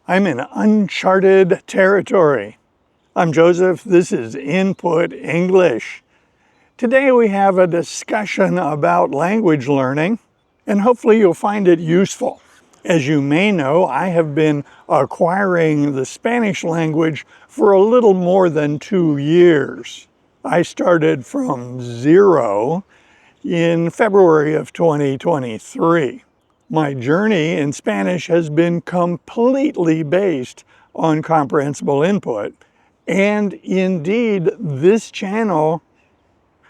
I'm in uncharted territory. I'm Joseph. This is Input English. Today we have a discussion about language learning, and hopefully you'll find it useful. As you may know, I have been acquiring the Spanish language for a little more than 2 years. I started from zero in February of 2023. My journey in Spanish has been completely based on comprehensible input, and indeed this channel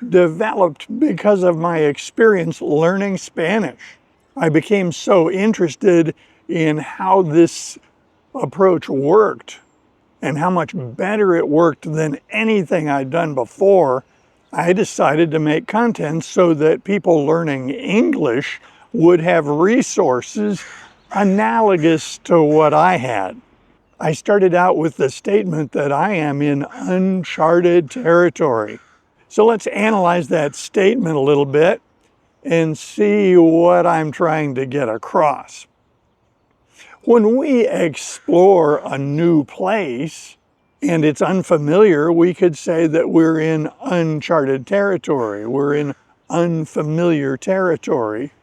developed because of my experience learning Spanish. I became so interested in how this approach worked and how much better it worked than anything I'd done before. I decided to make content so that people learning English would have resources analogous to what I had. I started out with the statement that I am in uncharted territory. So let's analyze that statement a little bit and see what I'm trying to get across. When we explore a new place and it's unfamiliar, we could say that we're in uncharted territory. We're in unfamiliar territory,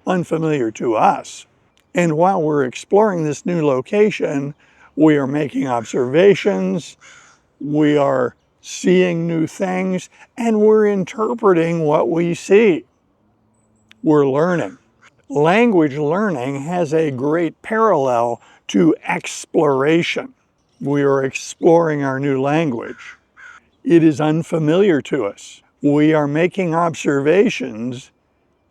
unfamiliar to us. And while we're exploring this new location, we are making observations, we are seeing new things, and we're interpreting what we see. We're learning. Language learning has a great parallel to exploration. We are exploring our new language. It is unfamiliar to us. We are making observations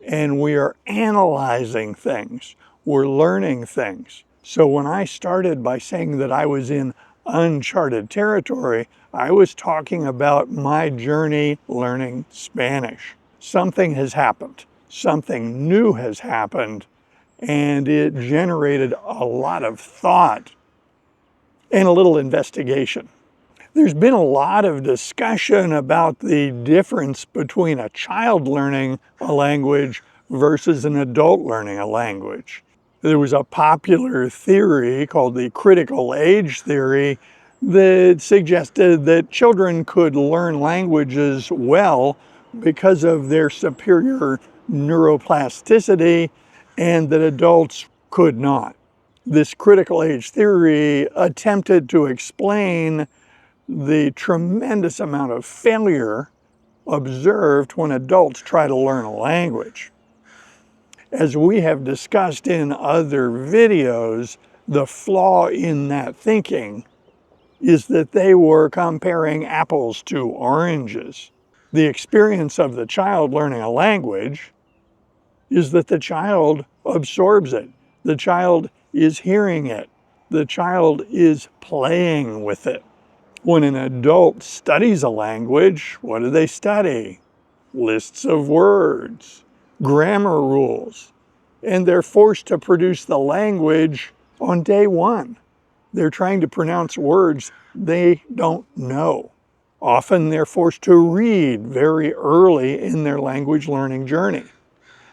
and we are analyzing things. We're learning things. So when I started by saying that I was in uncharted territory, I was talking about my journey learning Spanish. Something has happened. Something new has happened, and it generated a lot of thought and a little investigation. There's been a lot of discussion about the difference between a child learning a language versus an adult learning a language. There was a popular theory called the critical age theory that suggested that children could learn languages well because of their superior neuroplasticity and that adults could not. This critical age theory attempted to explain the tremendous amount of failure observed when adults try to learn a language. As we have discussed in other videos, the flaw in that thinking is that they were comparing apples to oranges. The experience of the child learning a language is that the child absorbs it. The child is hearing it. The child is playing with it. When an adult studies a language, what do they study? Lists of words, grammar rules, and they're forced to produce the language on day one. They're trying to pronounce words they don't know. Often they're forced to read very early in their language learning journey.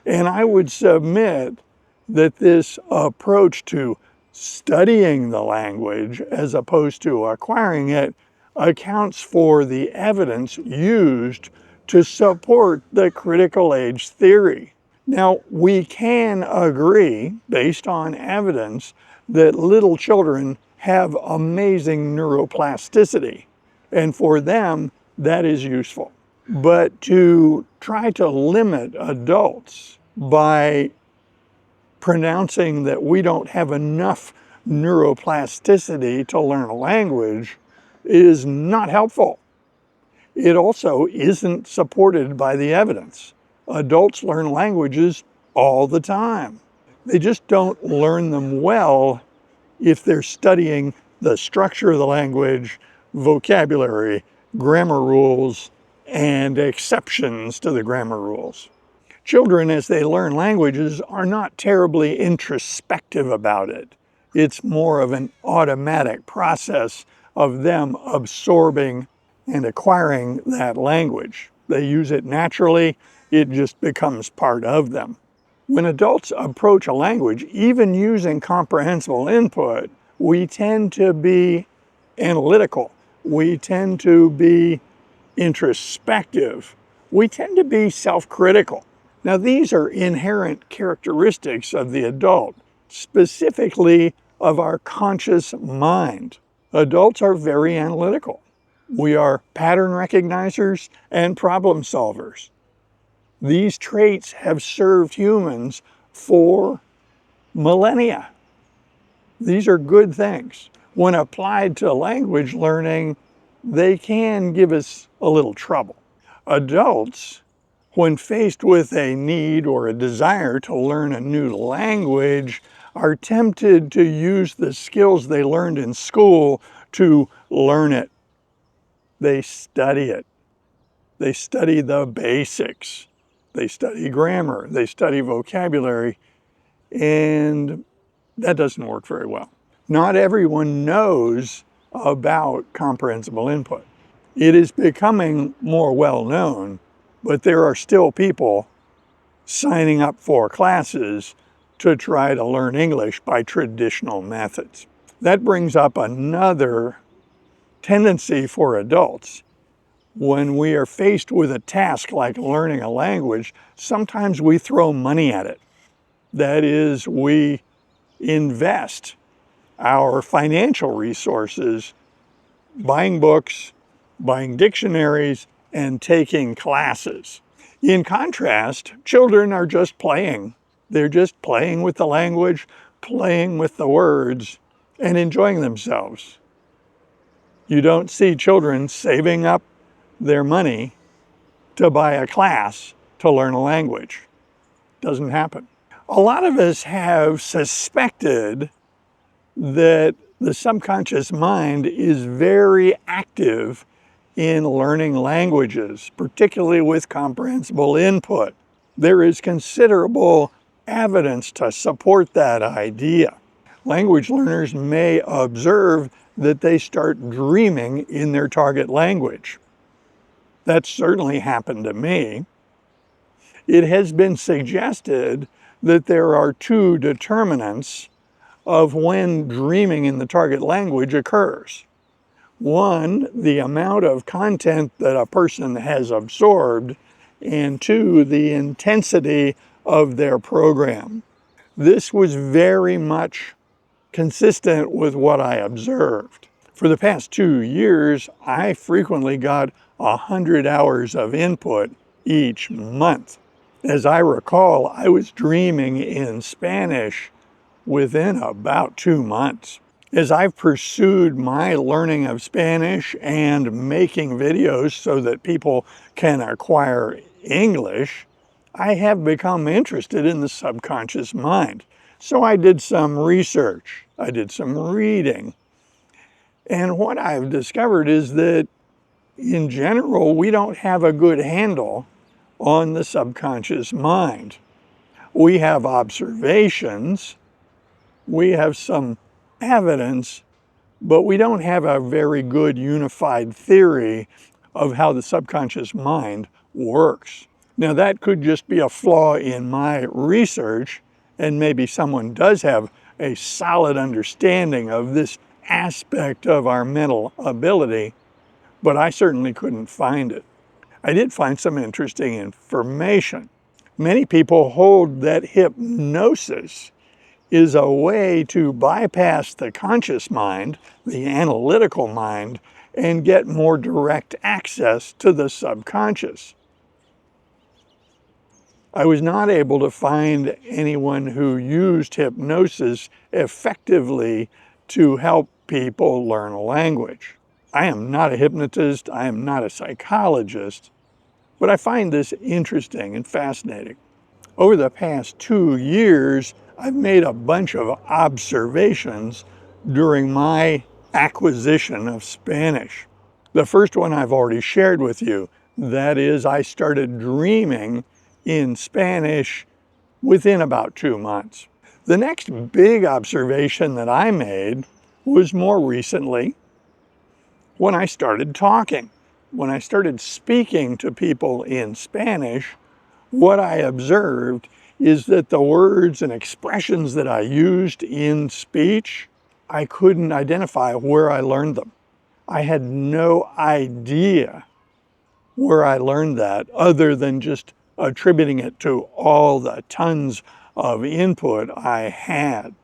And I would submit that this approach to studying the language as opposed to acquiring it accounts for the evidence used to support the critical age theory. Now, we can agree, based on evidence, that little children have amazing neuroplasticity, and for them, that is useful. But to try to limit adults by pronouncing that we don't have enough neuroplasticity to learn a language is not helpful. It also isn't supported by the evidence. Adults learn languages all the time. They just don't learn them well if they're studying the structure of the language, vocabulary, grammar rules, and exceptions to the grammar rules. Children, as they learn languages, are not terribly introspective about it. It's more of an automatic process of them absorbing and acquiring that language. They use it naturally. It just becomes part of them. When adults approach a language, even using comprehensible input, We tend to be analytical. We tend to be introspective. We tend to be self-critical. Now, these are inherent characteristics of the adult, specifically of our conscious mind. Adults are very analytical. We are pattern recognizers and problem solvers. These traits have served humans for millennia. These are good things. When applied to language learning, they can give us a little trouble. Adults, when faced with a need or a desire to learn a new language, are tempted to use the skills they learned in school to learn it. They study it. They study the basics. They study grammar. They study vocabulary. And that doesn't work very well. Not everyone knows about comprehensible input. It is becoming more well known, but there are still people signing up for classes to try to learn English by traditional methods. That brings up another tendency for adults. When we are faced with a task like learning a language, sometimes we throw money at it. That is, we invest our financial resources buying books, buying dictionaries, and taking classes. In contrast, children are just playing. They're just playing with the language, playing with the words, and enjoying themselves. You don't see children saving up their money to buy a class to learn a language. Doesn't happen. A lot of us have suspected that the subconscious mind is very active in learning languages, particularly with comprehensible input. There is considerable evidence to support that idea. Language learners may observe that they start dreaming in their target language. That certainly happened to me. It has been suggested that there are two determinants of when dreaming in the target language occurs. One, the amount of content that a person has absorbed, and two, the intensity of their program. This was very much consistent with what I observed. For the past 2 years, I frequently got 100 hours of input each month. As I recall, I was dreaming in Spanish within about 2 months. As I've pursued my learning of Spanish and making videos so that people can acquire English, I have become interested in the subconscious mind. So I did some research, I did some reading, and what I've discovered is that in general, we don't have a good handle on the subconscious mind. We have observations, we have some evidence, but we don't have a very good unified theory of how the subconscious mind works. Now, that could just be a flaw in my research, and maybe someone does have a solid understanding of this aspect of our mental ability, but I certainly couldn't find it. I did find some interesting information. Many people hold that hypnosis is a way to bypass the conscious mind, the analytical mind, and get more direct access to the subconscious. I was not able to find anyone who used hypnosis effectively to help people learn a language. I am not a hypnotist, I am not a psychologist, but I find this interesting and fascinating. Over the past 2 years, I've made a bunch of observations during my acquisition of Spanish. The first one I've already shared with you. That is, I started dreaming in Spanish within about 2 months. The next big observation that I made was more recently when I started talking. When I started speaking to people in Spanish, what I observed is that the words and expressions that I used in speech, I couldn't identify where I learned them. I had no idea where I learned that other than just attributing it to all the tons of input I had.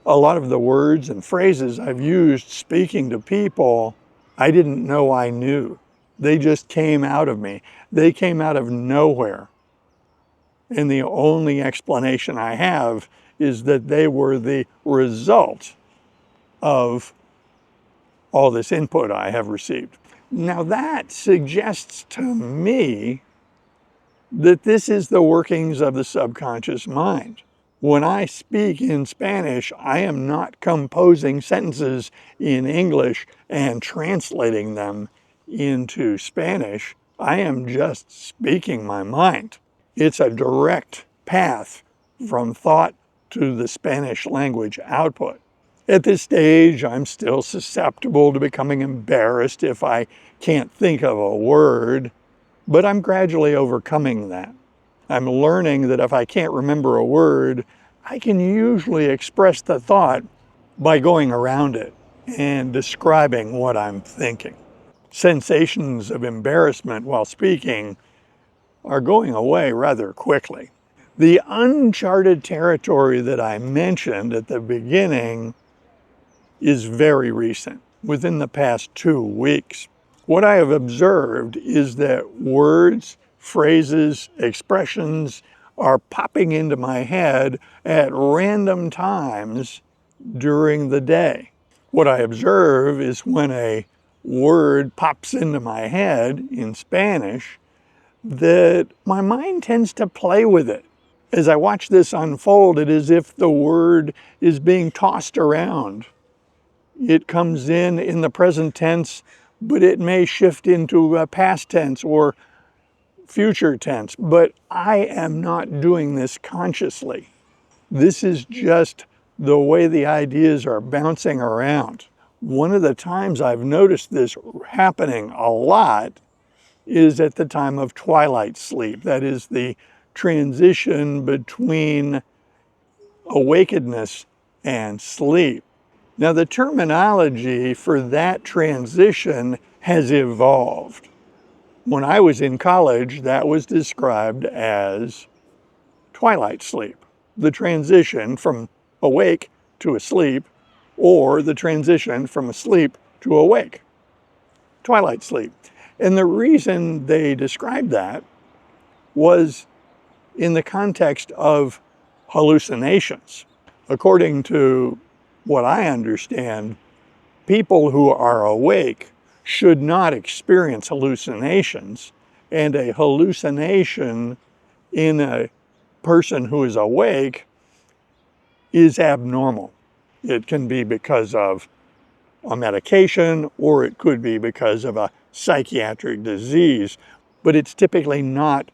A lot of the words and phrases I've used speaking to people, I didn't know I knew. They just came out of me. They came out of nowhere. And the only explanation I have is that they were the result of all this input I have received. Now that suggests to me that this is the workings of the subconscious mind. When I speak in Spanish, I am not composing sentences in English and translating them into Spanish. I am just speaking my mind. It's a direct path from thought to the Spanish language output. At this stage, I'm still susceptible to becoming embarrassed if I can't think of a word, but I'm gradually overcoming that. I'm learning that if I can't remember a word, I can usually express the thought by going around it and describing what I'm thinking. Sensations of embarrassment while speaking are going away rather quickly. The uncharted territory that I mentioned at the beginning is very recent, within the past 2 weeks. What I have observed is that words, phrases, expressions are popping into my head at random times during the day. What I observe is when a word pops into my head in Spanish, that my mind tends to play with it. As I watch this unfold, it is as if the word is being tossed around. It comes in the present tense, but it may shift into a past tense or future tense. But I am not doing this consciously. This is just the way the ideas are bouncing around. One of the times I've noticed this happening a lot is at the time of twilight sleep. That is the transition between awakeness and sleep. Now, the terminology for that transition has evolved. When I was in college, that was described as twilight sleep, the transition from awake to asleep, or the transition from asleep to awake, twilight sleep. And the reason they described that was in the context of hallucinations. According to what I understand, people who are awake should not experience hallucinations, and a hallucination in a person who is awake is abnormal. It can be because of a medication, or it could be because of a psychiatric disease, but it's typically not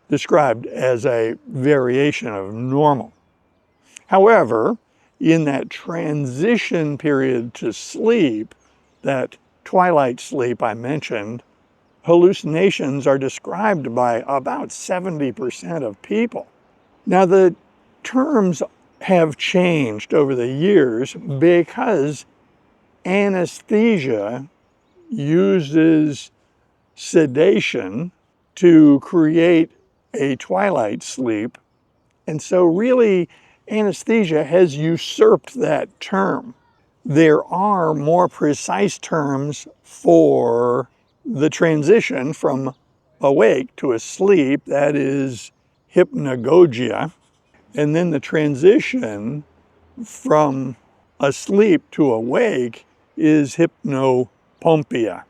described as a variation of normal. However, in that transition period to sleep, that twilight sleep I mentioned, hallucinations are described by about 70% of people. Now, the terms have changed over the years because anesthesia uses sedation to create a twilight sleep. And so really, anesthesia has usurped that term. There are more precise terms for the transition from awake to asleep, that is hypnagogia, and then the transition from asleep to awake is hypnopompia.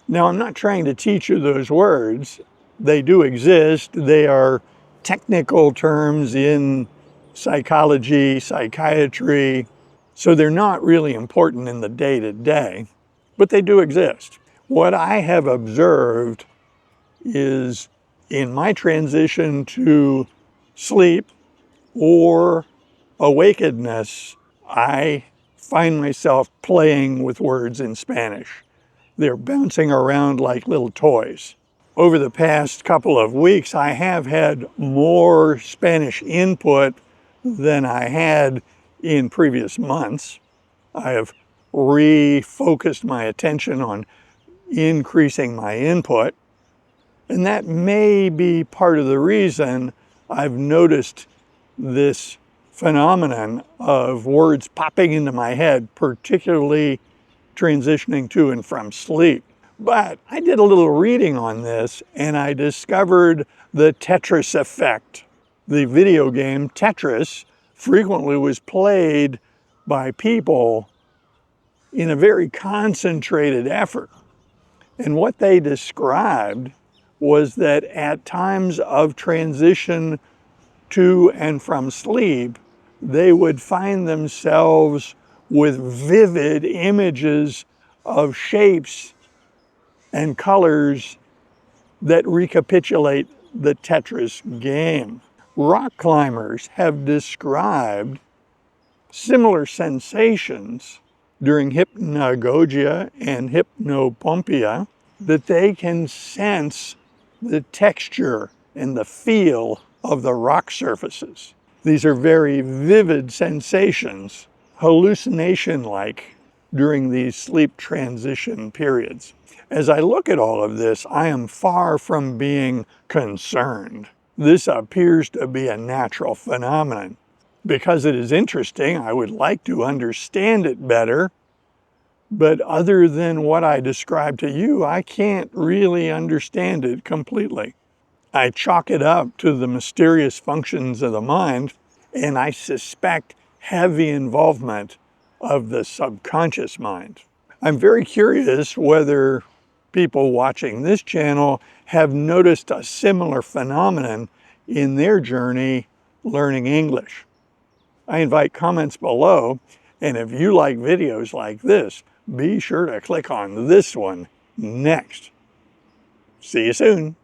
Now, I'm not trying to teach you those words. They do exist. They are technical terms in psychology, psychiatry, so they're not really important in the day-to-day, but they do exist. What I have observed is in my transition to sleep or awakeness, I find myself playing with words in Spanish. They're bouncing around like little toys. Over the past couple of weeks, I have had more Spanish input than I had in previous months. I have refocused my attention on increasing my input. And that may be part of the reason I've noticed this phenomenon of words popping into my head, particularly transitioning to and from sleep. But I did a little reading on this and I discovered the Tetris effect. The video game Tetris frequently was played by people in a very concentrated effort. And what they described was that at times of transition to and from sleep, they would find themselves with vivid images of shapes and colors that recapitulate the Tetris game. Rock climbers have described similar sensations during hypnagogia and hypnopompia, that they can sense the texture and the feel of the rock surfaces. These are very vivid sensations, hallucination-like, during these sleep transition periods. As I look at all of this, I am far from being concerned. This appears to be a natural phenomenon. Because it is interesting, I would like to understand it better, but other than what I described to you, I can't really understand it completely. I chalk it up to the mysterious functions of the mind, and I suspect heavy involvement of the subconscious mind. I'm very curious whether people watching this channel have noticed a similar phenomenon in their journey learning English. I invite comments below, and if you like videos like this, be sure to click on this one next. See you soon.